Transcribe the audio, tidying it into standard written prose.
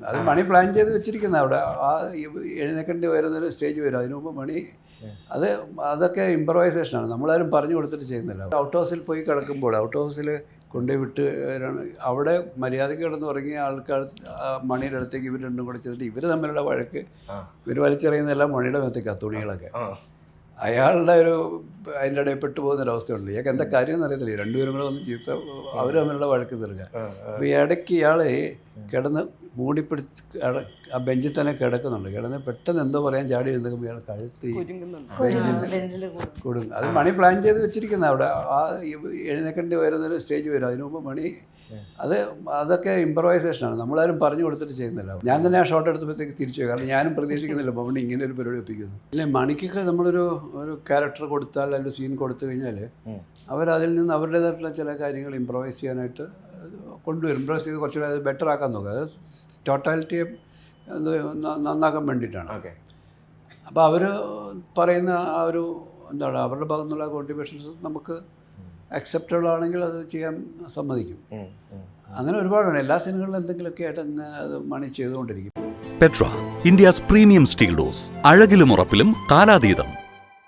അത് മണി പ്ലാൻ ചെയ്ത് വെച്ചിരിക്കുന്നത് അവിടെ ആ എഴുന്നേക്കേണ്ടി വരുന്നൊരു സ്റ്റേജ് വരും. അതിനു മുമ്പ് മണി അതൊക്കെ ഇമ്പ്രവൈസേഷനാണ്, നമ്മളാരും പറഞ്ഞു കൊടുത്തിട്ട് ചെയ്യുന്നില്ല. ഔട്ട് ഹൗസിൽ പോയി കിടക്കുമ്പോൾ ഔട്ട് ഹൗസിൽ കൊണ്ടുപോയി വിട്ട് അവിടെ മര്യാദയ്ക്ക് കിടന്ന് ഉറങ്ങിയ ആൾക്കാർ മണിയുടെ അടുത്തേക്ക് ഇവർ രണ്ടും കൂടെ ചെയ്തിട്ട് ഇവർ തമ്മിലുള്ള വഴക്ക്, ഇവർ വലിച്ചെറിയുന്നതെല്ലാം മണിയുടെ മേത്തേക്കാണ് തുണികളൊക്കെ. അയാളുടെ അതിൻ്റെ ഇടയിൽ പെട്ടുപോകുന്നൊരവസ്ഥയുണ്ട്. ഇയാൾക്ക് എന്താ കാര്യം എന്നറിയത്തില്ല. രണ്ടുപേരും കൂടെ വന്ന് ചീത്ത അവർ തമ്മിലുള്ള വഴക്ക് തീർക്കുക. അപ്പോൾ ഈ ഇടയ്ക്ക് ഇയാൾ കിടന്ന് മൂടിപ്പിടിച്ച് ആ ബെഞ്ചിൽ തന്നെ കിടക്കുന്നുണ്ട്. കിടന്ന് പെട്ടെന്ന് എന്തോ പറയാൻ ചാടി എഴുന്നേക്കുമ്പോൾ ഇയാൾ കഴുത്തി ബെഞ്ചിൽ കൊടുക്കും. അത് മണി പ്ലാൻ ചെയ്ത് വെച്ചിരിക്കുന്നത് അവിടെ ആ എഴുന്നേക്കേണ്ടി വരുന്നൊരു സ്റ്റേജ് വരും. അതിനു മുമ്പ് മണി അതൊക്കെ ഇമ്പ്രവൈസേഷനാണ്, നമ്മളാരും പറഞ്ഞു കൊടുത്തിട്ട് ചെയ്യുന്നില്ല. ഞാൻ തന്നെ ആ ഷോട്ട് എടുത്തപ്പോഴത്തേക്ക് തിരിച്ചു പോയി. കാരണം ഞാനും പ്രതീക്ഷിക്കുന്നില്ല മണി ഇങ്ങനെ ഒരു പരിപാടി ഒപ്പിക്കുന്നു. ഇല്ലേ, മണിക്കൊക്കെ നമ്മളൊരു ക്യാരക്ടർ കൊടുത്താൽ അല്ലെങ്കിൽ സീൻ കൊടുത്തു കഴിഞ്ഞാൽ അവരതിൽ നിന്ന് അവരുടേതായിട്ടുള്ള ചില കാര്യങ്ങൾ ഇമ്പ്രവൈസ് ചെയ്യാനായിട്ട് കൊണ്ടുവരും. ഇമ്പ്രവൈസ് ചെയ്ത് കുറച്ചുകൂടെ അത് ബെറ്റർ ആക്കാൻ നോക്കുക. അത് ടോട്ടാലിറ്റിയെ നന്നാക്കാൻ വേണ്ടിയിട്ടാണ്. അപ്പോൾ അവർ പറയുന്ന ആ ഒരു എന്താണ് അവരുടെ ഭാഗത്തു നിന്നുള്ള കോൺട്രിബ്യൂഷൻസ് നമുക്ക് അക്സെപ്റ്റബിൾ ആണെങ്കിൽ അത് ചെയ്യാൻ സമ്മതിക്കും. അങ്ങനെ ഒരുപാടുണ്ട്. എല്ലാ സീനുകളിലും എന്തെങ്കിലുമൊക്കെ ആയിട്ട് അത് മണി ചെയ്തുകൊണ്ടിരിക്കും. Petra, India's premium steel doors, അഴകിലും ഉറപ്പിലും കാലാതീതം.